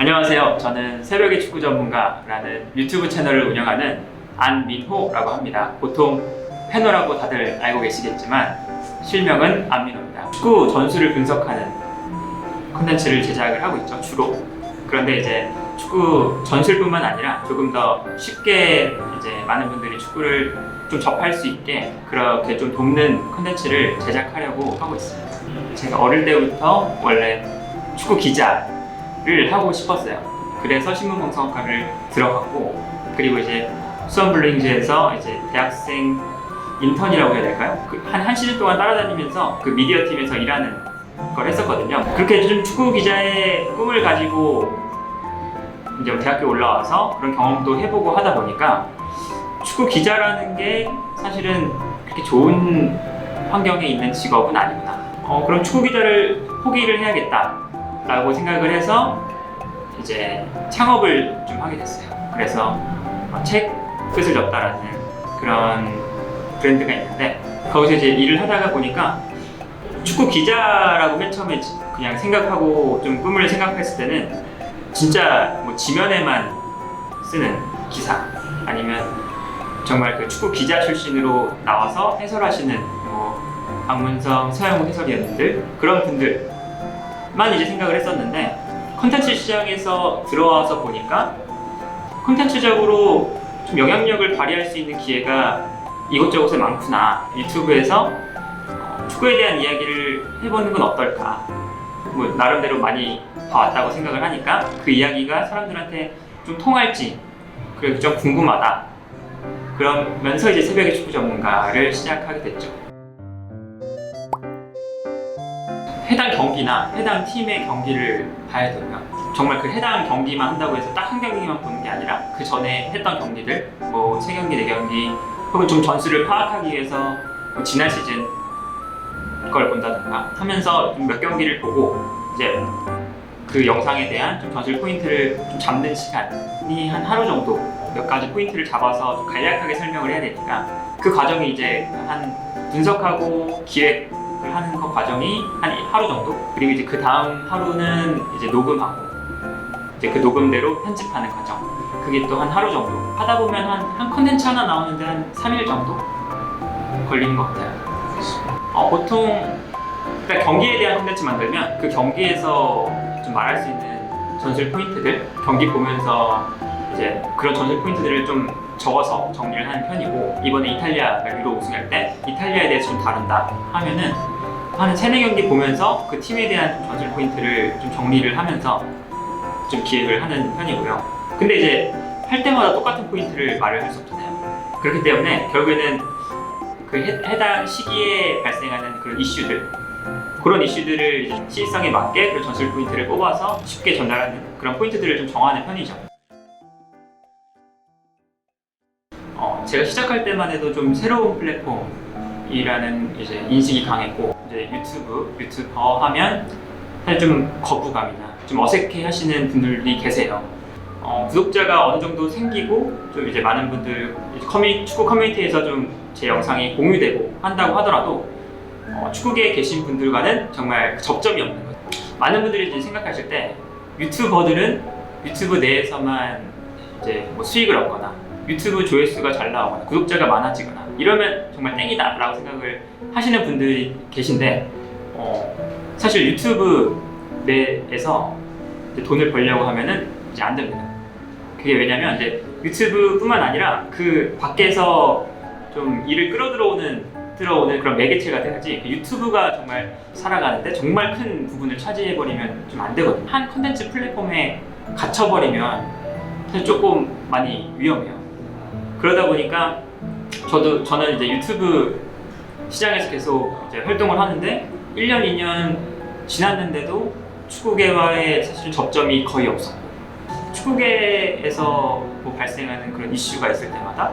안녕하세요. 저는 새벽의 축구 전문가라는 유튜브 채널을 운영하는 안민호라고 합니다. 보통 패너라고 다들 알고 계시겠지만 실명은 안민호입니다. 축구 전술을 분석하는 콘텐츠를 제작을 하고 있죠, 주로. 그런데 이제 축구 전술뿐만 아니라 조금 더 쉽게 이제 많은 분들이 축구를 좀 접할 수 있게 그렇게 좀 돕는 콘텐츠를 제작하려고 하고 있습니다. 제가 어릴 때부터 원래 축구 기자를 하고 싶었어요. 그래서 신문방송학과를 들어갔고, 그리고 이제 수원블루잉즈에서 이제 대학생 인턴이라고 해야 될까요? 한 시즌 동안 따라다니면서 그 미디어 팀에서 일하는 걸 했었거든요. 그렇게 좀 축구 기자의 꿈을 가지고 이제 대학교 올라와서 그런 경험도 해보고 하다 보니까 축구 기자라는 게 사실은 그렇게 좋은 환경에 있는 직업은 아니구나. 그럼 축구 기자를 포기를 해야겠다라고 생각을 해서 이제 창업을 좀 하게 됐어요. 그래서 책 끝을 접다라는 그런 브랜드가 있는데, 거기서 이제 일을 하다가 보니까 축구 기자라고 맨 처음에 그냥 생각하고 좀 꿈을 생각했을 때는 진짜 뭐 지면에만 쓰는 기사, 아니면 정말 그 축구 기자 출신으로 나와서 해설하시는 뭐 박문성, 서영우 해설위원들, 그런 분들만 이제 생각을 했었는데, 콘텐츠 시장에서 들어와서 보니까 콘텐츠적으로 좀 영향력을 발휘할 수 있는 기회가 이곳저곳에 많구나. 유튜브에서 축구에 대한 이야기를 해보는 건 어떨까. 뭐 나름대로 많이 봐왔다고 생각을 하니까 그 이야기가 사람들한테 좀 통할지 그리고 좀 궁금하다. 그러면서 이제 새벽의 축구 전문가를 시작하게 됐죠. 해당 경기나 해당 팀의 경기를 봐야 되면 정말 그 해당 경기만 한다고 해서 딱 한 경기만 보는 게 아니라 그 전에 했던 경기들, 뭐 3경기, 4경기, 혹은 좀 전술을 파악하기 위해서 뭐 지난 시즌 걸 본다든가 하면서 좀 몇 경기를 보고 이제 그 영상에 대한 좀 전술 포인트를 좀 잡는 시간이 한 하루 정도, 몇 가지 포인트를 잡아서 좀 간략하게 설명을 해야 되니까 그 과정이 이제 한 분석하고 기획을 하는 그 과정이 한 하루 정도, 그리고 이제 그 다음 하루는 이제 녹음하고 이제 그 녹음대로 편집하는 과정, 그게 또 한 하루 정도 하다 보면 한 컨텐츠 하나 나오는데 한 3일 정도 걸리는 것 같아요. 보통 그러니까 경기에 대한 콘텐츠 만들면 그 경기에서 좀 말할 수 있는 전술 포인트들, 경기 보면서 이제 그런 전술 포인트들을 좀 적어서 정리를 하는 편이고, 이번에 이탈리아가 유로 우승할 때 이탈리아에 대해서 좀 다룬다 하면은 한 3-4경기 보면서 그 팀에 대한 좀 전술 포인트를 좀 정리를 하면서 좀 기획을 하는 편이고요. 근데 이제 할 때마다 똑같은 포인트를 말을 할 수 없잖아요. 그렇기 때문에 결국에는 그 해당 시기에 발생하는 그런 이슈들, 그런 이슈들을 이제 시기성에 맞게 그 전술 포인트를 뽑아서 쉽게 전달하는 그런 포인트들을 좀 정하는 편이죠. 제가 시작할 때만 해도 좀 새로운 플랫폼이라는 이제 인식이 강했고, 이제 유튜버 하면 사실 좀 거부감이나 좀 어색해 하시는 분들이 계세요. 구독자가 어느 정도 생기고 좀 이제 많은 분들 축구 커뮤니티에서 좀 제 영상이 공유되고 한다고 하더라도 축구계에 계신 분들과는 정말 접점이 없는 거죠. 많은 분들이 이제 생각하실 때 유튜버들은 유튜브 내에서만 이제 뭐 수익을 얻거나 유튜브 조회수가 잘 나오거나 구독자가 많아지거나 이러면 정말 땡이다 라고 생각을 하시는 분들이 계신데, 사실 유튜브 내에서 이제 돈을 벌려고 하면은 이제 안 됩니다. 그게 왜냐면 이제 유튜브뿐만 아니라 그 밖에서 좀 일을 들어오는 그런 매개체가 돼야지, 유튜브가 정말 살아가는데 정말 큰 부분을 차지해버리면 좀 안 되거든요. 한 컨텐츠 플랫폼에 갇혀버리면 사실 조금 많이 위험해요. 그러다 보니까 저는 이제 유튜브 시장에서 계속 이제 활동을 하는데 1년, 2년 지났는데도 축구계와의 사실 접점이 거의 없었고, 축구계에서 뭐 발생하는 그런 이슈가 있을 때마다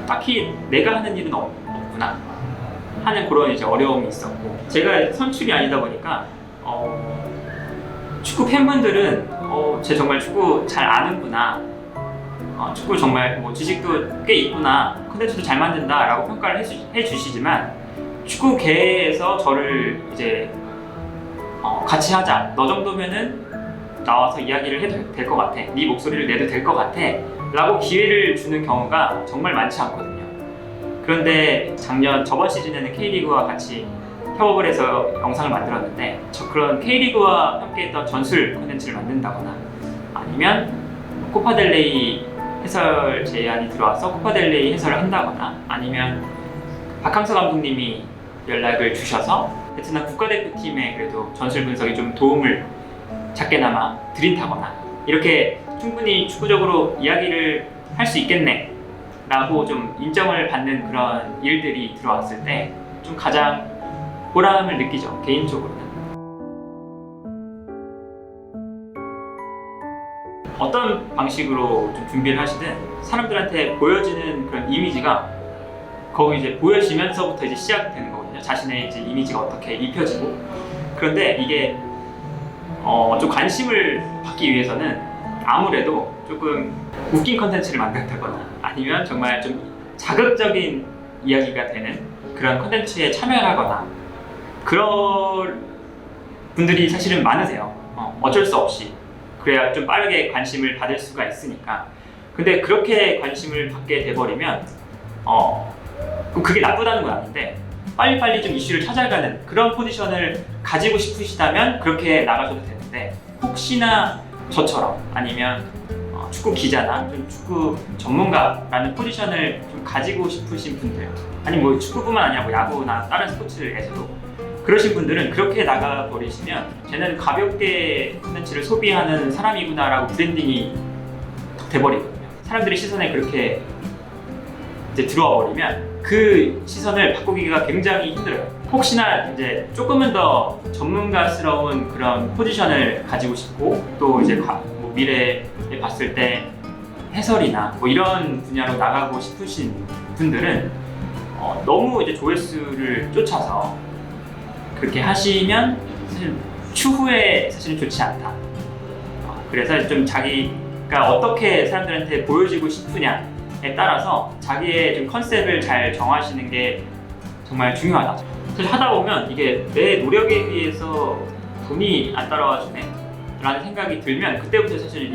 딱히 내가 하는 일은 없구나 하는 그런 이제 어려움이 있었고, 제가 선출이 아니다 보니까 축구 팬분들은 쟤 정말 축구 잘 아는구나, 축구 정말 뭐 지식도 꽤 있구나, 콘텐츠도 잘 만든다 라고 평가를 해주시지만, 축구계에서 저를 이제 같이 하자, 너 정도면은 나와서 이야기를 해도 될 것 같아, 네 목소리를 내도 될 것 같아 라고 기회를 주는 경우가 정말 많지 않거든요. 그런데 저번 시즌에는 K리그와 같이 협업을 해서 영상을 만들었는데, 그런 K리그와 함께했던 전술 콘텐츠를 만든다거나 아니면 코파델레이 해설 제안이 들어와서 코파델레이 해설을 한다거나, 아니면 박항서 감독님이 연락을 주셔서 베트남 국가대표팀의 그래도 전술 분석에 좀 도움을 작게나마 드린다거나, 이렇게 충분히 축구적으로 이야기를 할 수 있겠네 라고 좀 인정을 받는 그런 일들이 들어왔을 때 좀 가장 보람을 느끼죠, 개인적으로는. 어떤 방식으로 좀 준비를 하시든 사람들한테 보여지는 그런 이미지가 거기 이제 보여지면서부터 이제 시작되는 거거든요. 자신의 이제 이미지가 어떻게 입혀지고. 그런데 이게 좀 관심을 받기 위해서는 아무래도 조금 웃긴 컨텐츠를 만든다거나 아니면 정말 좀 자극적인 이야기가 되는 그런 컨텐츠에 참여를 하거나, 그런 분들이 사실은 많으세요. 어쩔 수 없이. 그래야 좀 빠르게 관심을 받을 수가 있으니까. 근데 그렇게 관심을 받게 돼버리면 그럼 그게 나쁘다는 건 아닌데, 빨리빨리 좀 이슈를 찾아가는 그런 포지션을 가지고 싶으시다면 그렇게 나가셔도 되는데, 혹시나 저처럼 아니면 축구 기자나 좀 축구 전문가라는 포지션을 좀 가지고 싶으신 분들, 아니 뭐 축구뿐만 아니라 뭐 야구나 다른 스포츠에서도 그러신 분들은 그렇게 나가버리시면 쟤는 가볍게 콘텐츠를 소비하는 사람이구나 라고 브랜딩이 돼버리거든요. 사람들의 시선에 그렇게 이제 들어와 버리면 그 시선을 바꾸기가 굉장히 힘들어요. 혹시나 이제 조금은 더 전문가스러운 그런 포지션을 가지고 싶고, 또 이제 뭐 미래에 봤을 때 해설이나 뭐 이런 분야로 나가고 싶으신 분들은 너무 이제 조회수를 쫓아서 그렇게 하시면 사실 추후에 사실은 좋지 않다. 그래서 좀 자기가 어떻게 사람들한테 보여지고 싶으냐에 따라서 자기의 좀 컨셉을 잘 정하시는 게 정말 중요하다. 사실 하다 보면 이게 내 노력에 의해서 돈이 안 따라와 주네 라는 생각이 들면, 그때부터 사실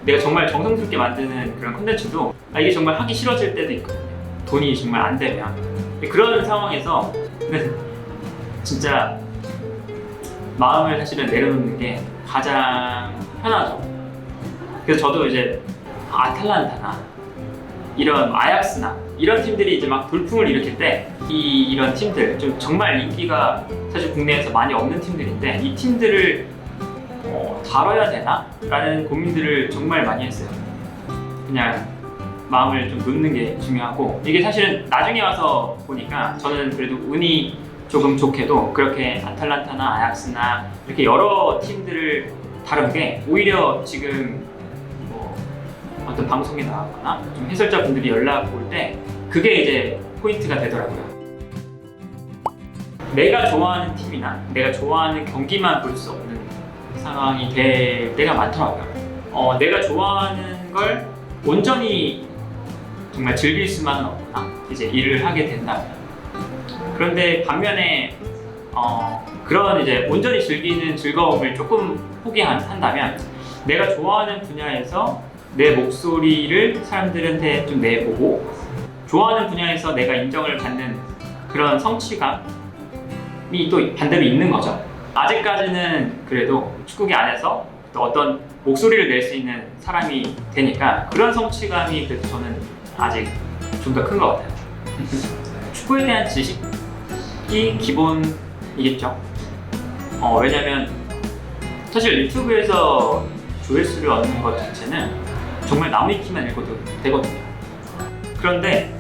내가 정말 정성스럽게 만드는 그런 콘텐츠도 이게 정말 하기 싫어질 때도 있거든요. 돈이 정말 안 되면. 그런 상황에서 진짜 마음을 사실은 내려놓는 게 가장 편하죠. 그래서 저도 이제 아탈란타나 이런 아약스나 이런 팀들이 이제 막 돌풍을 일으킬 때 이런 팀들, 좀 정말 인기가 사실 국내에서 많이 없는 팀들인데 이 팀들을 다뤄야 되나? 라는 고민들을 정말 많이 했어요. 그냥 마음을 좀 놓는 게 중요하고, 이게 사실은 나중에 와서 보니까 저는 그래도 운이 조금 좋게도 그렇게 아탈란타나 아약스나 이렇게 여러 팀들을 다룬 게 오히려 지금 뭐 어떤 방송에 나가거나 좀 해설자분들이 연락 올 때 그게 이제 포인트가 되더라고요. 내가 좋아하는 팀이나 내가 좋아하는 경기만 볼 수 없는 상황이 될 때가 많더라고요. 내가 좋아하는 걸 온전히 정말 즐길 수만은 없구나, 이제 일을 하게 된다면. 그런데 반면에 그런 이제 온전히 즐기는 즐거움을 조금 포기한다면 내가 좋아하는 분야에서 내 목소리를 사람들한테 좀 내보고, 좋아하는 분야에서 내가 인정을 받는 그런 성취감이 또 반대로 있는 거죠. 아직까지는 그래도 축구계 안에서 또 어떤 목소리를 낼 수 있는 사람이 되니까 그런 성취감이 그래도 저는 아직 좀 더 큰 것 같아요. 축구에 대한 지식이 기본이겠죠. 왜냐면 사실 유튜브에서 조회수를 얻는 것 자체는 정말 나무위키만 읽어도 되거든요. 그런데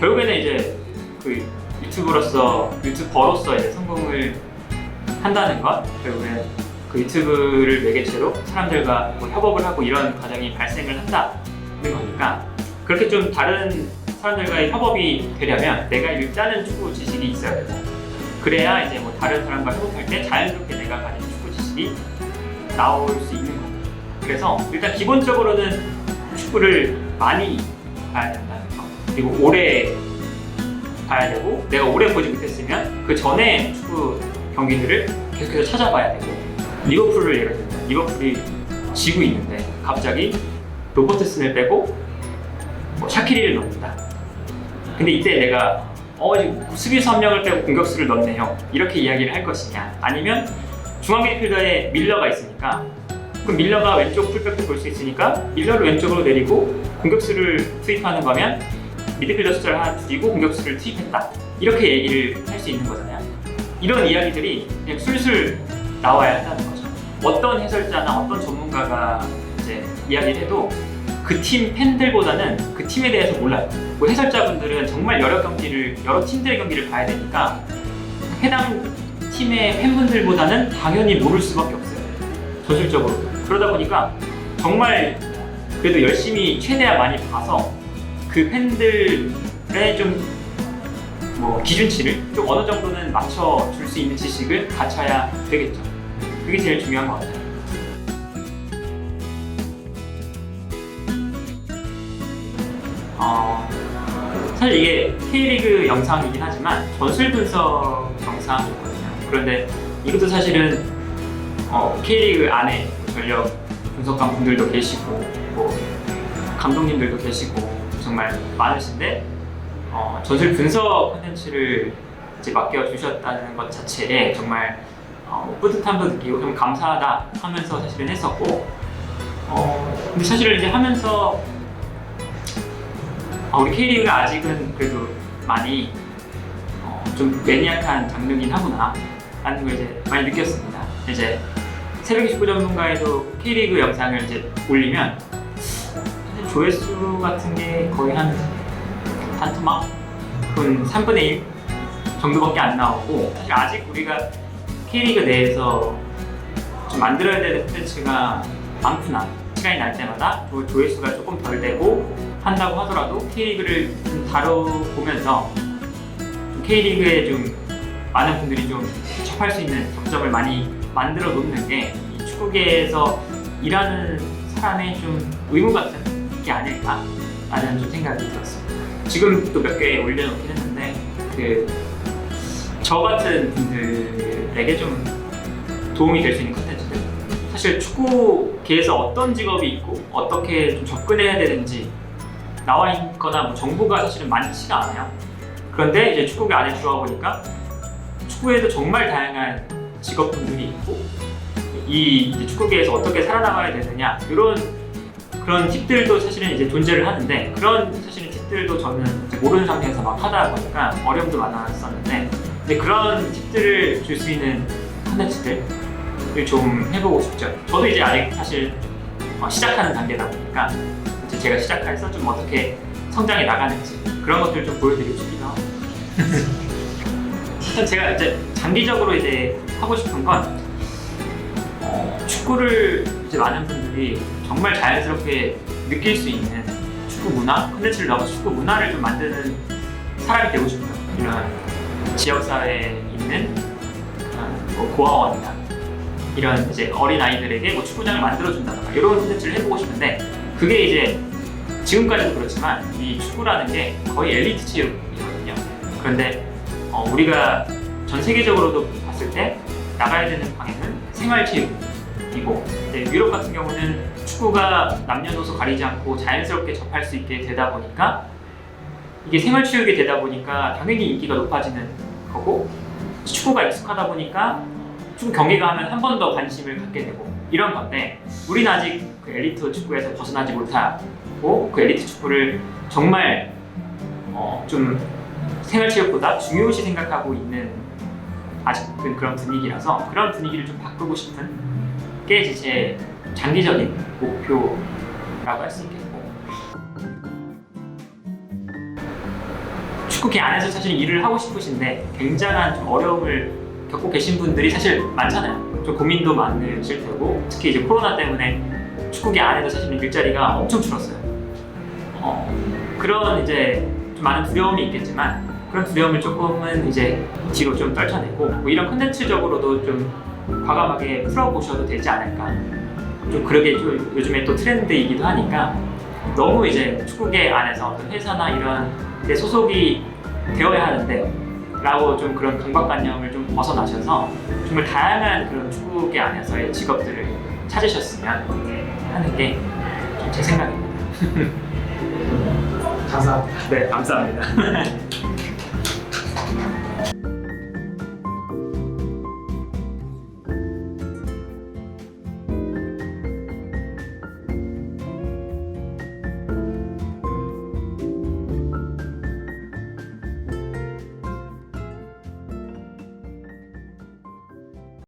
결국에는 이제 그 유튜버로서 이제 성공을 한다는 것, 결국엔 그 유튜브를 매개체로 사람들과 뭐 협업을 하고 이런 과정이 발생을 한다는 거니까, 그렇게 좀 다른 사람들과의 협업이 되려면 내가 일단은 축구 지식이 있어야 되고, 그래야 이제 뭐 다른 사람과 협업할 때 자연스럽게 내가 가진 축구 지식이 나올 수 있는 거고. 그래서 일단 기본적으로는 축구를 많이 봐야 된다는 거, 그리고 오래 봐야 되고, 내가 오래 보지 못했으면 그 전에 축구 경기들을 계속해서 찾아봐야 되고, 리버풀을 예를 들면 리버풀이 지고 있는데 갑자기 로버트슨을 빼고 뭐 샤키리를 넣는다. 근데 이때 내가 수비수 한 명을 빼고 공격수를 넣네요, 이렇게 이야기를 할 것이냐, 아니면 중앙 미드필더에 밀러가 있으니까 그럼 밀러가 왼쪽 풀백도 볼 수 있으니까 밀러를 왼쪽으로 내리고 공격수를 투입하는 거면 미드필더 숫자를 하나 줄이고 공격수를 투입했다, 이렇게 얘기를 할 수 있는 거잖아요. 이런 이야기들이 그냥 술술 나와야 한다는 거죠. 어떤 해설자나 어떤 전문가가 이제 이야기를 해도 그 팀 팬들보다는 그 팀에 대해서 몰라요. 뭐 해설자분들은 정말 여러 팀들의 경기를 봐야 되니까 해당 팀의 팬분들보다는 당연히 모를 수밖에 없어요, 전술적으로. 그러다 보니까 정말 그래도 열심히 최대한 많이 봐서 그 팬들의 좀 뭐 기준치를 좀 어느 정도는 맞춰줄 수 있는 지식을 갖춰야 되겠죠. 그게 제일 중요한 것 같아요. 사실 이게 K리그 영상이긴 하지만 전술 분석 영상이거든요. 그런데 이것도 사실은 K리그 안에 전력 분석관 분들도 계시고 뭐 감독님들도 계시고 정말 많으신데 전술 분석 콘텐츠를 이제 맡겨주셨다는 것 자체에 정말 뿌듯함도 느끼고 좀 감사하다 하면서 사실은 했었고, 근데 사실은 이제 하면서 우리 K리그가 아직은 그래도 많이 좀 매니악한 장르긴 하구나 라는 걸 이제 많이 느꼈습니다. 이제 새벽의 축구 전문가에도 K리그 영상을 이제 올리면 사실 조회수 같은 게 거의 한 단토막 3분의 1 정도밖에 안 나오고, 사실 아직 우리가 K리그 내에서 좀 만들어야 되는 콘텐츠가 많구나, 시간이 날 때마다 조회수가 조금 덜 되고 한다고 하더라도 K리그를 좀 다뤄보면서 좀 K리그에 좀 많은 분들이 좀 접할 수 있는 접점을 많이 만들어 놓는 게 이 축구계에서 일하는 사람의 좀 의무 같은 게 아닐까라는 좀 생각이 들었습니다. 지금 또 몇 개 올려놓긴 했는데 저 같은 분들에게 좀 도움이 될 수 있는 콘텐츠들, 사실 축구계에서 어떤 직업이 있고 어떻게 좀 접근해야 되는지 나와 있거나 뭐 정보가 사실은 많지가 않아요. 그런데 이제 축구계 안에 들어와 보니까 축구에도 정말 다양한 직업분들이 있고 이제 축구계에서 어떻게 살아나가야 되느냐, 그런 팁들도 사실은 이제 존재를 하는데, 그런 사실은 팁들도 저는 이제 모르는 상태에서 막 하다 보니까 어려움도 많았었는데, 근데 그런 팁들을 줄 수 있는 콘텐츠들을 좀 해보고 싶죠. 저도 이제 아직 사실 시작하는 단계다 보니까 이제 제가 시작해서 좀 어떻게 성장해 나가는지 그런 것들을 좀 보여드리고 싶기도 하고. 일단 제가 이제 장기적으로 이제 하고 싶은 건 축구를 이제 많은 분들이 정말 자연스럽게 느낄 수 있는 축구 문화, 콘텐츠를 넣어서 축구 문화를 좀 만드는 사람이 되고 싶어요. 이런 지역사회에 있는 뭐 고아원이나 이런 이제 어린 아이들에게 뭐 축구장을 만들어준다던가 이런 콘텐츠를 해보고 싶은데, 그게 이제 지금까지도 그렇지만 이 축구라는 게 거의 엘리트 체육이거든요. 그런데 우리가 전 세계적으로도 봤을 때 나가야 되는 방향은 생활체육이고, 유럽 같은 경우는 축구가 남녀노소 가리지 않고 자연스럽게 접할 수 있게 되다 보니까, 이게 생활체육이 되다 보니까 당연히 인기가 높아지는 거고, 축구가 익숙하다 보니까 축구 경기가 하면 한 번 더 관심을 갖게 되고 이런 건데, 우리는 아직 그 엘리트 축구에서 벗어나지 못하고 그 엘리트 축구를 정말 좀 생활체육보다 중요시 생각하고 있는 아직은 그런 분위기라서, 그런 분위기를 좀 바꾸고 싶은 게 이제 제 장기적인 목표라고 할 수 있겠고, 축구계 안에서 사실 일을 하고 싶으신데 굉장한 좀 어려움을 겪고 계신 분들이 사실 많잖아요. 좀 고민도 많으실 테고, 특히 이제 코로나 때문에 축구계 안에도 사실은 일자리가 엄청 줄었어요. 그런 이제 좀 많은 두려움이 있겠지만, 그런 두려움을 조금은 이제 뒤로 좀 떨쳐내고 뭐 이런 콘텐츠적으로도 좀 과감하게 풀어보셔도 되지 않을까. 좀 그러게 좀 요즘에 또 트렌드이기도 하니까, 너무 이제 축구계 안에서 어떤 회사나 이런 데 소속이 되어야 하는데 라고 좀 그런 강박관념을 좀 벗어나셔서 정말 다양한 그런 축구계 안에서의 직업들을 찾으셨으면 하는 게 제 생각입니다. 감사합니다. 네, 감사합니다.